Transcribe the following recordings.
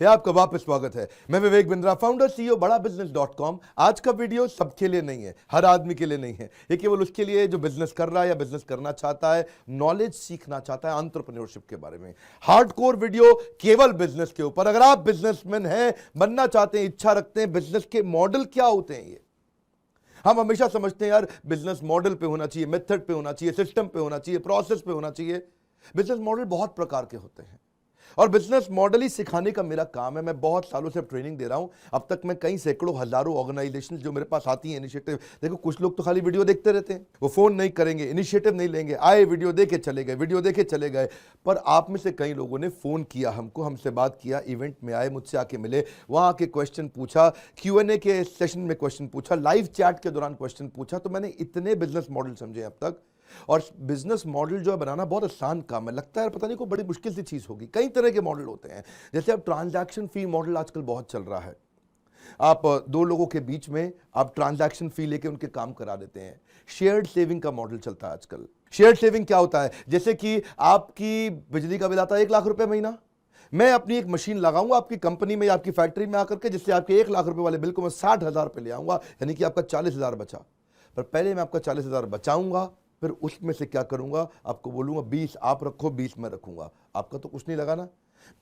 है आपका वापस स्वागत है। मैं विवेक बिंद्रा, फाउंडर सीईओ बड़ा बिजनेस.com। आज का वीडियो सबके लिए नहीं है, हर आदमी के लिए नहीं है। ये केवल उसके लिए जो बिजनेस कर रहा है या बिजनेस करना चाहता है, नॉलेज सीखना चाहता है एंटरप्रेन्योरशिप के बारे में। हार्डकोर वीडियो केवल बिजनेस के ऊपर। अगर आप बिजनेसमैन हैं, बनना चाहते हैं, इच्छा रखते हैं, बिजनेस के मॉडल क्या होते हैं, ये हम हमेशा समझते हैं यार बिजनेस मॉडल पे होना चाहिए, मेथड पे होना चाहिए, सिस्टम पे होना चाहिए, प्रोसेस पे होना चाहिए। बिजनेस मॉडल बहुत प्रकार के होते हैं और बिजनेस मॉडल ही सिखाने का मेरा काम है। मैं बहुत सालों से ट्रेनिंग दे रहा हूं। अब तक मैं कई सैकड़ों हजारों ऑर्गेनाइजेशन जो मेरे पास आती हैं, इनिशिएटिव। देखो कुछ लोग तो खाली वीडियो देखते रहते हैं, वो फोन नहीं करेंगे, इनिशिएटिव नहीं लेंगे, आए वीडियो देखे चले गए, वीडियो देखे चले गए। पर आप में से कई लोगों ने फोन किया हमको, हमसे बात किया, इवेंट में आए, मुझसे आके मिले, वहां आके क्वेश्चन पूछा, Q&A के सेशन में क्वेश्चन पूछा, लाइव चैट के दौरान क्वेश्चन पूछा। तो मैंने इतने बिजनेस मॉडल समझे अब तक। और बिजनेस मॉडल जो है बनाना बहुत आसान काम है। लगता है पता नहीं कोई बड़ी मुश्किल सी चीज होगी। कई तरह के मॉडल होते हैं। जैसे अब ट्रांजैक्शन फी मॉडल आजकल बहुत चल रहा है। आप दो लोगों के बीच में आप ट्रांजैक्शन फी लेके उनके काम करा देते हैं। शेयर्ड सेविंग का मॉडल चलता है आजकल। शेयर्ड सेविंग क्या होता है? जैसे कि आपकी बिजली का बिल आता है 1 लाख रुपए महीना, मैं अपनी एक मशीन लगाऊंगा आपकी कंपनी में या आपकी फैक्ट्री में आकर के, जिससे आपके 1 लाख रुपए वाले बिल को मैं 60,000 पे ले आऊंगा, यानी कि आपका 40,000 बचा। पर पहले मैं आपका 40,000 बचाऊंगा, फिर उसमें से क्या करूंगा, आपको बोलूंगा 20 आप रखो, 20 मैं रखूंगा। आपका तो कुछ नहीं लगाना,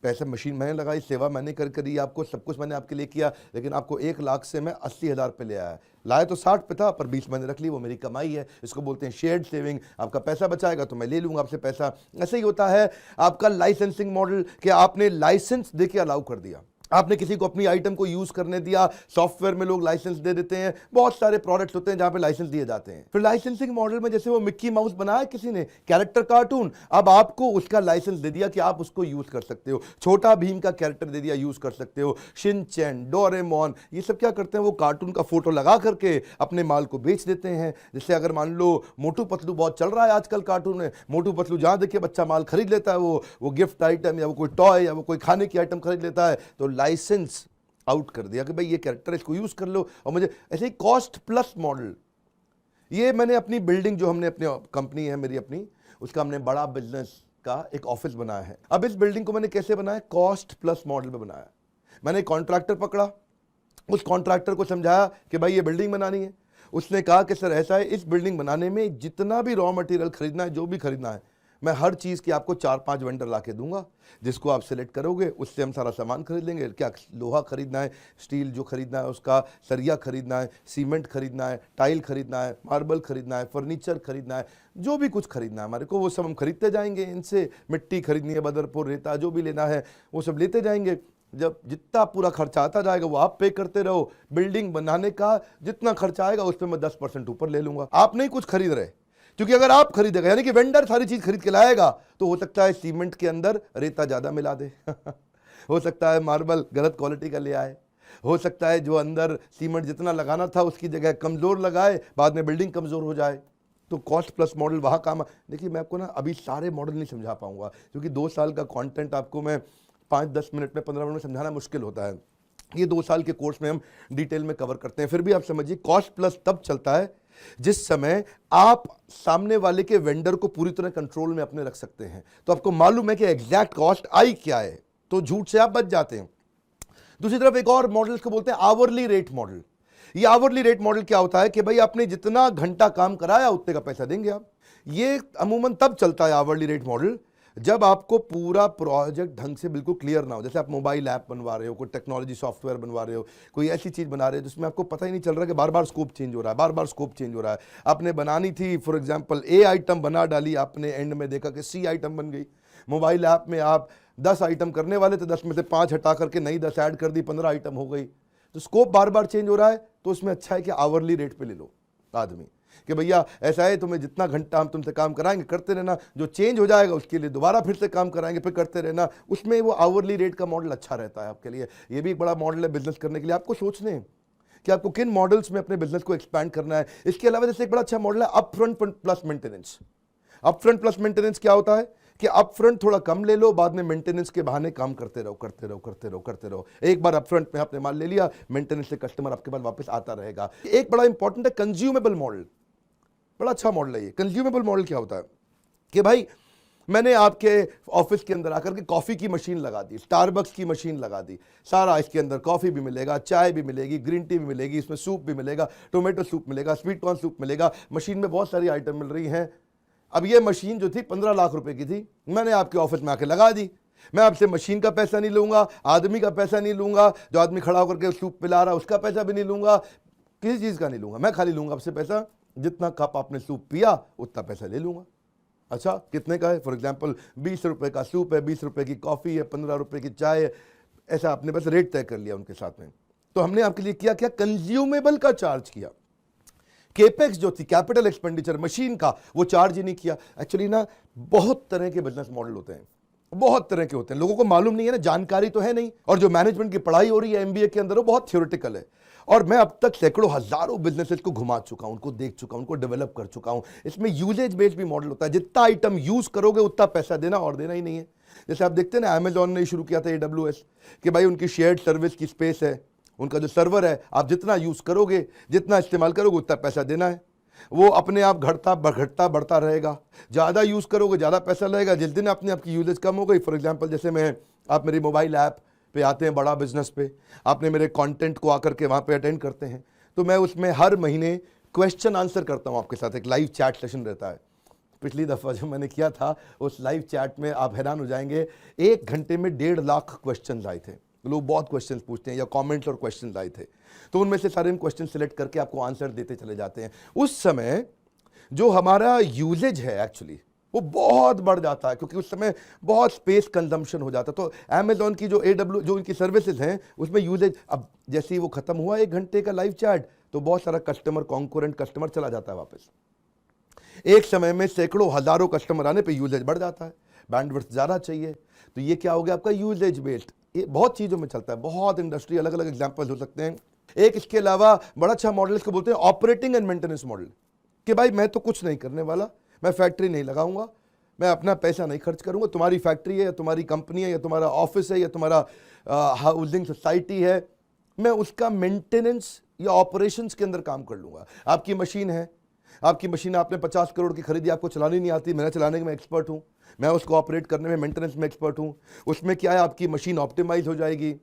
पैसे मशीन मैंने लगाई, सेवा मैंने कर दी आपको, सब कुछ मैंने आपके लिए किया, लेकिन आपको 1 लाख से मैं 80,000 पे ले आया। लाए तो 60 पे था, पर 20 मैंने रख ली, वो मेरी कमाई है। इसको बोलते हैं शेयर्ड सेविंग। आपका पैसा बचाएगा तो मैं ले लूंगा आपसे पैसा। ऐसे ही होता है आपका लाइसेंसिंग मॉडल, कि आपने लाइसेंस देके अलाउ कर दिया, आपने किसी को अपनी आइटम को यूज करने दिया। सॉफ्टवेयर में लोग लाइसेंस दे देते हैं, बहुत सारे प्रोडक्ट्स होते हैं जहां पे लाइसेंस दिए जाते हैं। फिर लाइसेंसिंग मॉडल में जैसे वो मिक्की माउस बनाया किसी ने, कैरेक्टर कार्टून, अब आपको उसका लाइसेंस दे दिया कि आप उसको यूज कर सकते हो। छोटा भीम का कैरेक्टर दे दिया, यूज कर सकते हो। शिनचैन, डोरेमोन, ये सब क्या करते हैं, वो कार्टून का फोटो लगा करके अपने माल को बेच देते हैं। जैसे अगर मान लो मोटू पतलू बहुत चल रहा है आजकल कार्टून में, मोटू पतलू जहां देखिए बच्चा माल खरीद लेता है, वो गिफ्ट आइटम या वो कोई टॉय या वो कोई खाने की आइटम खरीद लेता है, तो लाइसेंस आउट कर दिया कि भाई ये कैरेक्टर इसको यूज कर लो। और मुझे ऐसे ही कॉस्ट प्लस मॉडल, ये मैंने अपनी बिल्डिंग जो हमने अपनी कंपनी है मेरी अपनी, उसका हमने बड़ा बिजनेस का एक ऑफिस बनाया है। अब इस बिल्डिंग को मैंने कैसे बनाया? कॉस्ट प्लस मॉडल में बनाया। मैंने कॉन्ट्रैक्टर पकड़ा, उस कॉन्ट्रैक्टर को समझाया कि भाई ये बिल्डिंग बनानी है। उसने कहा कि सर ऐसा है, इस बिल्डिंग बनाने में जितना भी रॉ मटेरियल खरीदना है, जो भी खरीदना है, मैं हर चीज़ की आपको 4-5 वेंडर ला के दूंगा, जिसको आप सिलेक्ट करोगे उससे हम सारा सामान खरीद लेंगे। क्या लोहा खरीदना है, स्टील जो खरीदना है उसका, सरिया खरीदना है, सीमेंट खरीदना है, टाइल खरीदना है, मार्बल खरीदना है, फर्नीचर खरीदना है, जो भी कुछ खरीदना है हमारे को, वो सब हम खरीदते जाएंगे। इनसे मिट्टी खरीदनी है, बदरपुर, रेता, जो भी लेना है वो सब लेते जाएंगे। जब जितना पूरा खर्चा आता जाएगा वो आप पे करते रहो। बिल्डिंग बनाने का जितना खर्चा आएगा उस पर मैं 10% ऊपर ले लूंगा। आप नहीं कुछ खरीद रहे, क्योंकि अगर आप खरीदेगा, यानी कि वेंडर सारी चीज खरीद के लाएगा, तो हो सकता है सीमेंट के अंदर रेता ज्यादा मिला दे हो सकता है मार्बल गलत क्वालिटी का ले आए, हो सकता है जो अंदर सीमेंट जितना लगाना था उसकी जगह कमजोर लगाए, बाद में बिल्डिंग कमजोर हो जाए। तो कॉस्ट प्लस मॉडल वहां काम। देखिए मैं आपको ना अभी सारे मॉडल नहीं समझा पाऊंगा, क्योंकि 2 साल का कंटेंट आपको मैं 5-10 मिनट में, 15 मिनट में समझाना मुश्किल होता है। ये 2 साल के कोर्स में हम डिटेल में कवर करते हैं। फिर भी आप समझिए, कॉस्ट प्लस तब चलता है जिस समय आप सामने वाले के वेंडर को पूरी तरह कंट्रोल में अपने रख सकते हैं। तो आपको मालूम है कि एग्जैक्ट कॉस्ट आई क्या है, तो झूठ से आप बच जाते हैं। दूसरी तरफ एक और मॉडल को बोलते हैं आवरली रेट मॉडल। ये आवरली रेट मॉडल क्या होता है कि भाई आपने जितना घंटा काम कराया उतने का पैसा देंगे आप। ये अमूमन तब चलता है आवरली रेट मॉडल जब आपको पूरा प्रोजेक्ट ढंग से बिल्कुल क्लियर ना हो। जैसे आप मोबाइल ऐप बनवा रहे हो, कोई टेक्नोलॉजी सॉफ्टवेयर बनवा रहे हो, कोई ऐसी चीज बना रहे हो जिसमें आपको पता ही नहीं चल रहा कि बार बार स्कोप चेंज हो रहा है, बार बार स्कोप चेंज हो रहा है। आपने बनानी थी फॉर एग्जांपल ए आइटम बना डाली, आपने एंड में देखा कि सी आइटम बन गई। मोबाइल ऐप में आप 10 आइटम करने वाले थे, 10 में से 5 हटा करके नई 10 ऐड कर दी, 15 आइटम हो गई। तो स्कोप बार बार चेंज हो रहा है, तो उसमें अच्छा है कि आवरली रेट पे ले लो आदमी, कि भैया ऐसा है तुम्हें जितना घंटा हम तुमसे काम कराएंगे करते रहना, जो चेंज हो जाएगा उसके लिए दोबारा फिर से काम कराएंगे, फिर करते रहना। उसमें वो आवरली रेट का मॉडल अच्छा रहता है आपके लिए। ये भी एक बड़ा मॉडल है बिजनेस करने के लिए। आपको सोचने हैं कि आपको किन मॉडल्स में अपने बिजनेस को एक्सपैंड करना है। इसके अलावा जैसे एक बड़ा अच्छा मॉडल है upfront plus maintenance. Upfront plus maintenance क्या होता है कि अपफ्रंट थोड़ा कम ले लो, बाद में मेंटेनेंस के बहाने काम करते रहो, करते रहो, करते रहो, करते रहो। एक बार अपफ्रंट में आपने माल ले लिया, मेंटेनेंस से कस्टमर आपके पास वापस आता रहेगा। एक बड़ा इंपॉर्टेंट है कंज्यूमेबल मॉडल। बड़ा अच्छा मॉडल है ये। कंज्यूमेबल मॉडल क्या होता है कि भाई मैंने आपके ऑफिस के अंदर आकर के कॉफ़ी की मशीन लगा दी, स्टारबक्स की मशीन लगा दी, सारा इसके अंदर कॉफ़ी भी मिलेगा, चाय भी मिलेगी, ग्रीन टी भी मिलेगी, इसमें सूप भी मिलेगा, टोमेटो सूप मिलेगा, स्वीट कॉर्न सूप मिलेगा, मशीन में बहुत सारी आइटम मिल रही हैं। अब ये मशीन जो थी 15 लाख रुपए की थी, मैंने आपके ऑफिस में आके लगा दी। मैं आपसे मशीन का पैसा नहीं लूंगा, आदमी का पैसा नहीं लूंगा, जो आदमी खड़ा होकर के सूप पिला रहा है उसका पैसा भी नहीं लूंगा, किसी चीज़ का नहीं लूंगा। मैं खाली लूंगा आपसे पैसा, जितना कप आपने सूप पिया उतना पैसा ले लूंगा। अच्छा, कितने का है? फॉर एग्जाम्पल 20 रुपए का सूप है, 20 रुपए की कॉफ़ी है, 15 रुपए की चाय है, ऐसा आपने बस रेट तय कर लिया उनके साथ में। तो हमने आपके लिए किया क्या, कंज्यूमेबल का चार्ज किया। केपेक्स जो थी, कैपिटल एक्सपेंडिचर मशीन का, वो चार्ज ही नहीं किया। एक्चुअली ना बहुत तरह के बिजनेस मॉडल होते हैं, बहुत तरह के होते हैं, लोगों को मालूम नहीं है ना, जानकारी तो है नहीं, और जो मैनेजमेंट की पढ़ाई हो रही है एमबीए के अंदर वो बहुत थ्योरेटिकल है। और मैं अब तक सैकड़ों हजारों बिजनेसेस को घुमा चुका हूं, उनको देख चुका हूं, उनको डेवलप कर चुका हूं। इसमें यूजेज बेस्ड भी मॉडल होता है, जितना आइटम यूज करोगे उतना पैसा देना, और देना ही नहीं है। जैसे आप देखते हैं ना, अमेजॉन ने शुरू किया था AWS, कि भाई उनकी शेयर्ड सर्विस की स्पेस है, उनका जो सर्वर है, आप जितना यूज करोगे, जितना इस्तेमाल करोगे उतना पैसा देना है। वो अपने आप घटता बढ़ता रहेगा, ज़्यादा यूज़ करोगे ज़्यादा पैसा लगेगा। जिस दिन अपनी आपकी यूजेज कम हो गई, फॉर एग्जांपल जैसे आप मेरी मोबाइल ऐप पे आते हैं, बड़ा बिजनेस पे, आपने मेरे कंटेंट को आकर के वहाँ पे अटेंड करते हैं, तो मैं उसमें हर महीने क्वेश्चन आंसर करता हूँ आपके साथ, एक लाइव चैट सेशन रहता है। पिछली दफ़ा जो मैंने किया था उस लाइव चैट में आप हैरान हो जाएंगे, 1 घंटे में 1.5 लाख क्वेश्चन आए थे। लोग बहुत क्वेश्चंस पूछते हैं या कमेंट्स और क्वेश्चंस आए थे, तो उनमें से सारे क्वेश्चन सिलेक्ट करके आपको आंसर देते चले जाते हैं। उस समय जो हमारा यूजेज है एक्चुअली वो बहुत बढ़ जाता है, क्योंकि उस समय बहुत स्पेस कंजम्पशन हो जाता है। तो अमेजॉन की जो जो इनकी सर्विसेज हैं उसमें यूजेज, अब जैसे ही वो खत्म हुआ 1 घंटे का लाइव चैट, तो बहुत सारा कस्टमर, कॉन्करेंट कस्टमर चला जाता है वापस। एक समय में सैकड़ों हजारों कस्टमर आने पर यूजेज बढ़ जाता है, बैंडविड्थ ज़्यादा चाहिए, तो ये क्या हो गया आपका यूजेज बेस्ड। ये बहुत चीज़ों में चलता है, बहुत इंडस्ट्री, अलग अलग एग्जाम्पल्स हो सकते हैं। एक इसके अलावा बड़ा अच्छा मॉडल इसको बोलते हैं ऑपरेटिंग एंड मेंटेनेंस मॉडल, कि भाई मैं तो कुछ नहीं करने वाला, मैं फैक्ट्री नहीं लगाऊंगा, मैं अपना पैसा नहीं खर्च करूंगा, तुम्हारी फैक्ट्री है या तुम्हारी कंपनी है या तुम्हारा ऑफिस है या तुम्हारा हाउसिंग सोसाइटी है, मैं उसका मेंटेनेंस या ऑपरेशंस के अंदर काम कर लूंगा। आपकी मशीन है, आपकी मशीन आपने 50 करोड़ की खरीदी, आपको चलानी नहीं आती, मैंने चलाने में एक्सपर्ट हूं, मैं उसको ऑपरेट करने में, मेंटेनेंस में एक्सपर्ट हूं। उसमें क्या है, आपकी मशीन ऑप्टिमाइज हो जाएगी,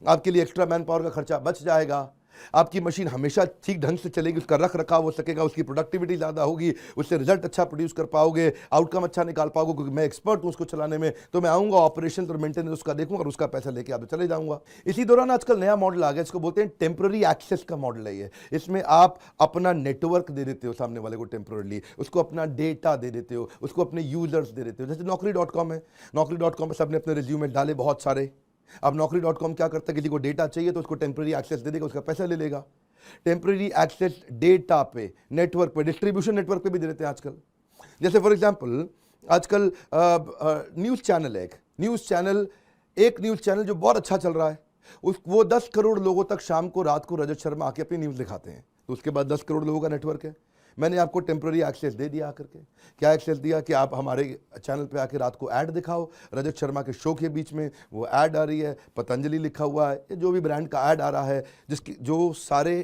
आपके लिए एक्स्ट्रा मैन पावर का खर्चा बच जाएगा, आपकी मशीन हमेशा ठीक ढंग से चलेगी, उसका रख रखाव हो सकेगा, उसकी प्रोडक्टिविटी ज़्यादा होगी, उससे रिजल्ट अच्छा प्रोड्यूस कर पाओगे, आउटकम अच्छा निकाल पाओगे, क्योंकि मैं एक्सपर्ट हूँ उसको चलाने में। तो मैं आऊँगा, ऑपरेशन और मेंटेनेंस उसका देखूंगा और उसका पैसा लेके आप चले जाऊँगा। इसी दौरान आजकल नया मॉडल आ गया, इसको बोलते हैं टेम्पररी एक्सेस का मॉडल है ये। इसमें आप अपना नेटवर्क दे देते हो सामने वाले को टेम्पररी, उसको अपना डेटा दे देते हो, उसको अपने यूजर्स दे देते हो। जैसे Naukri.com है, Naukri.com पर सबने अपने रिज्यूमे डाले बहुत सारे। अब Naukri.com क्या करता है, किसी को डेटा चाहिए तो उसको टेम्पररी एक्सेस दे देगा, उसका पैसा ले लेगा। टेम्पररी एक्सेस डेटा पे, नेटवर्क पे, डिस्ट्रीब्यूशन नेटवर्क पे भी दे देते हैं आजकल। जैसे फॉर एग्जांपल आजकल न्यूज़ चैनल है, एक न्यूज़ चैनल जो बहुत अच्छा चल रहा है, वो 10 करोड़ लोगों तक शाम को, रात को रजत शर्मा आके अपनी न्यूज़ दिखाते हैं, तो उसके बाद 10 करोड़ लोगों का नेटवर्क है। मैंने आपको टेम्पररी एक्सेस दे दिया आकर के। क्या एक्सेस दिया कि आप हमारे चैनल पे आके रात को ऐड दिखाओ, रजत शर्मा के शो के बीच में वो ऐड आ रही है, पतंजलि लिखा हुआ है, जो भी ब्रांड का ऐड आ रहा है, जिसकी जो सारे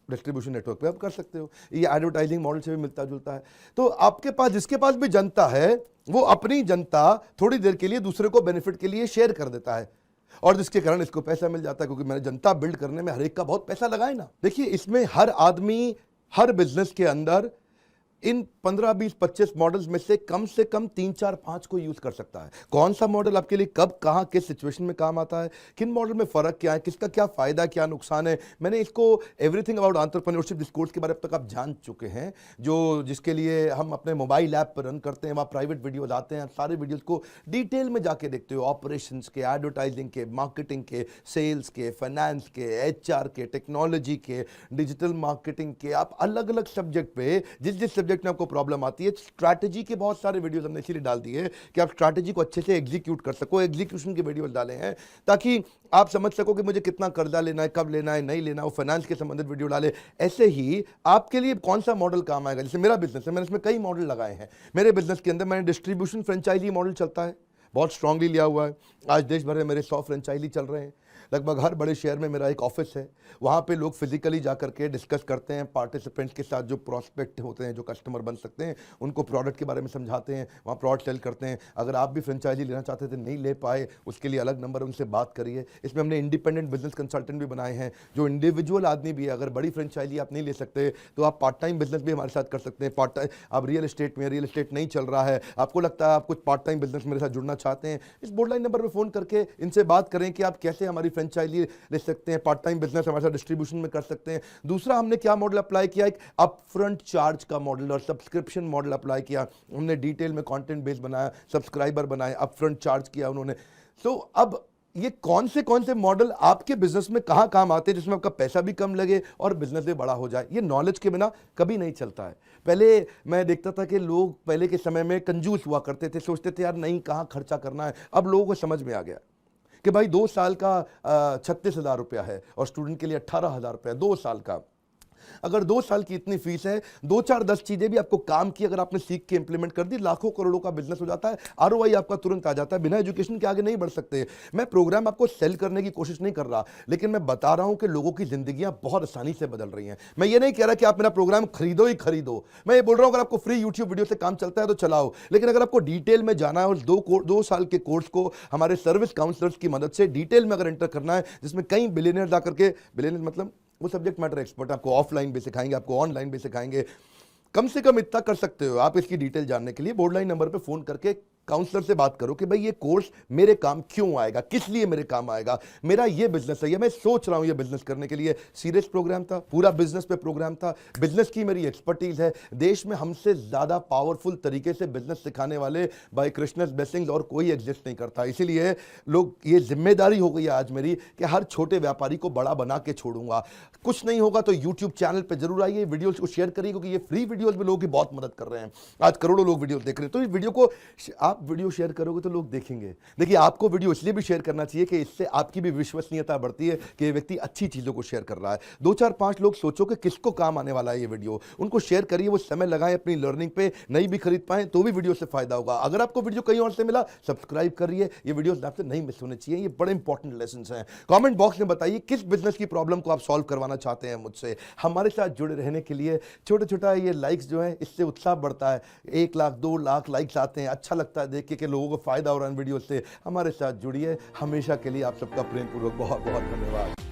डिस्ट्रीब्यूशन नेटवर्क पे आप कर सकते हो। ये एडवर्टाइजिंग मॉडल से भी मिलता जुलता है। तो आपके पास, जिसके पास भी जनता है, वो अपनी जनता थोड़ी देर के लिए दूसरे को बेनिफिट के लिए शेयर कर देता है, और जिसके कारण इसको पैसा मिल जाता है, क्योंकि मैंने जनता बिल्ड करने में हर एक का बहुत पैसा लगाए ना। देखिए, इसमें हर आदमी, हर बिजनेस के अंदर इन 15, 20, 25 मॉडल्स में से कम 3, 4, 5 को यूज कर सकता है। कौन सा मॉडल आपके लिए कब, कहां, किस सिचुएशन में काम आता है, किन मॉडल में फर्क क्या है, किसका क्या फायदा, क्या नुकसान है। मैंने इसको everything about entrepreneurship this course के बारे में अब तक आप जान चुके हैं, जिसके लिए हम अपने मोबाइल ऐप पर रन करते हैं। वहाँ प्राइवेट वीडियोज आते हैं, सारे वीडियोज को डिटेल में जाके देखते हो, ऑपरेशंस के, एडवर्टाइजिंग के, मार्केटिंग के, सेल्स के, फाइनेंस के, HR के, टेक्नोलॉजी के, डिजिटल मार्केटिंग के। आप अलग अलग सब्जेक्ट पे, जिस सब्जेक्ट में आपको प्रॉब्लम आती है, स्ट्रैटेजी के बहुत सारे वीडियोस हमने इसीलिए डाल दिए कि आप स्ट्रैटेजी को अच्छे से एग्जीक्यूट कर सको। एग्जीक्यूशन के वीडियोस डाले हैं ताकि आप समझ सको कि मुझे कितना कर्जा लेना है, कब लेना है, नहीं लेना, वो फाइनेंस के संबंधित वीडियो डाले। ऐसे ही आपके लिए कौन सा मॉडल काम आएगा। जैसे मेरा बिजनेस है, मैंने इसमें कई मॉडल लगाए हैं। मेरे बिजनेस के अंदर मैंने डिस्ट्रीब्यूशन फ्रेंचाइजी मॉडल चलता है, बहुत स्ट्रांगली लिया हुआ है। आज देश भर में मेरे 100 फ्रेंचाइजी चल रहे हैं। लगभग हर बड़े शहर में मेरा एक ऑफिस है। वहाँ पे लोग फिजिकली जा करके डिस्कस करते हैं पार्टिसिपेंट्स के साथ, जो प्रॉस्पेक्ट होते हैं, जो कस्टमर बन सकते हैं, उनको प्रोडक्ट के बारे में समझाते हैं, वहाँ प्रोडक्ट सेल करते हैं। अगर आप भी फ्रेंचाइजी लेना चाहते थे, नहीं ले पाए, उसके लिए अलग नंबर, उनसे बात करिए। इसमें हमने इंडिपेंडेंट बिजनेस कंसल्टेंट भी बनाए हैं, जो इंडिविजुअल आदमी भी है। अगर बड़ी फ्रेंचाइजी आप नहीं ले सकते तो आप पार्ट टाइम बिजनेस भी हमारे साथ कर सकते हैं। पार्ट टाइम आप रियल एस्टेट में, रियल एस्टेट नहीं चल रहा है, आपको लगता है आप कुछ पार्ट टाइम बिजनेस मेरे साथ जुड़ना चाहते हैं, इस बोर्डलाइन नंबर पर फोन करके इनसे बात करें कि आप कैसे हमारी फ्रेंचाइजी ले सकते हैं, पार्ट टाइम बिजनेस हमारे साथ डिस्ट्रीब्यूशन में कर सकते हैं। दूसरा, हमने क्या मॉडल अप्लाई किया, एक अपफ्रंट चार्ज का मॉडल और सब्सक्रिप्शन मॉडल अप्लाई किया। हमने डिटेल में कंटेंट बेस बनाया, सब्सक्राइबर बनाए, अपफ्रंट चार्ज किया उन्होंने। तो अब ये कौन से मॉडल आपके बिजनेस में कहां काम आते हैं, जिसमें आपका पैसा भी कम लगे और बिजनेस भी बड़ा हो जाए। ये नॉलेज के बिना कभी नहीं चलता है। पहले मैं देखता था कि लोग पहले के समय में कंजूस हुआ करते थे, सोचते थे यार नहीं, कहां खर्चा करना है। अब लोगों को समझ में आ गया कि भाई 2 साल का 36,000 रुपया है और स्टूडेंट के लिए 18,000 रुपया, 2 साल का। अगर 2 साल की इतनी फीस है, 2 4 10 चीजें भी आपको काम की अगर आपने सीख के इंप्लीमेंट कर दी, लाखों करोड़ों का बिजनेस हो जाता है। आरओआई आपका तुरंत आ जाता है। बिना एजुकेशन के आगे नहीं बढ़ सकते। मैं प्रोग्राम आपको सेल करने की कोशिश नहीं कर रहा, लेकिन मैं बता रहा हूं कि लोगों की जिंदगियां बहुत आसानी से बदल रही हैं। मैं ये नहीं कह रहा कि आप मेरा प्रोग्राम खरीदो ही खरीदो। मैं ये बोल रहा हूं अगर आपको फ्री यूट्यूब वीडियो से काम चलता है तो चलाओ, लेकिन अगर आपको डिटेल में जाना है और 2 साल के कोर्स को हमारे सर्विस काउंसलर्स की मदद से डिटेल में अगर एंटर करना है, जिसमें कई बिलियनियर जाकर के, बिलियनियर मतलब वो सब्जेक्ट मैटर एक्सपर्ट आपको ऑफलाइन भी सिखाएंगे, आपको ऑनलाइन भी सिखाएंगे। कम से कम इतना कर सकते हो आप। इसकी डिटेल जानने के लिए बोर्डलाइन नंबर पे फोन करके काउंसलर से बात करो कि भाई ये कोर्स मेरे काम क्यों आएगा, किस लिए मेरे काम आएगा, मेरा ये बिजनेस है, ये मैं सोच रहा हूं ये बिजनेस करने के लिए। सीरियस प्रोग्राम था, पूरा बिजनेस पे प्रोग्राम था। बिजनेस की मेरी एक्सपर्टीज है। देश में हमसे ज्यादा पावरफुल तरीके से बिजनेस सिखाने वाले बाय कृष्णस ब्लेसिंग्स और कोई एग्जिस्ट नहीं करता। इसीलिए लोग, ये जिम्मेदारी हो गई है आज मेरी कि हर छोटे व्यापारी को बड़ा बना के छोड़ूंगा। कुछ नहीं होगा तो यूट्यूब चैनल पर जरूर आइए, वीडियोज को शेयर करिए, क्योंकि ये फ्री वीडियोज में लोगों की बहुत मदद कर रहे हैं। आज करोड़ों लोग वीडियो देख रहे हैं, तो इस वीडियो को आप वीडियो शेयर करोगे तो लोग देखेंगे। देखिए, आपको वीडियो इसलिए भी शेयर करना चाहिए कि इससे आपकी भी विश्वसनीयता बढ़ती है कि ये व्यक्ति अच्छी चीजों को शेयर कर रहा है। 2 4 5 लोग सोचो कि किसको काम आने वाला है ये वीडियो, उनको शेयर करिए, वो समय लगाएं अपनी लर्निंग पे। नहीं भी खरीद पाए तो भी वीडियो से फायदा होगा। अगर आपको वीडियो कहीं और से मिला, सब्सक्राइब करिए। ये वीडियो आपसे नहीं मिस होने चाहिए, ये बड़े इंपॉर्टेंट लेसन हैं। कॉमेंट बॉक्स में बताइए किस बिजनेस की प्रॉब्लम को आप सॉल्व करवाना चाहते हैं मुझसे। हमारे साथ जुड़े रहने के लिए छोटा छोटा ये लाइक्स जो है, इससे उत्साह बढ़ता है। 1 लाख 2 लाख लाइक्स आते हैं, अच्छा लगता है देख के कि लोगों को फायदा हो रहा है वीडियो से। हमारे साथ जुड़िए। हमेशा के लिए आप सबका प्रेमपूर्वक बहुत बहुत धन्यवाद।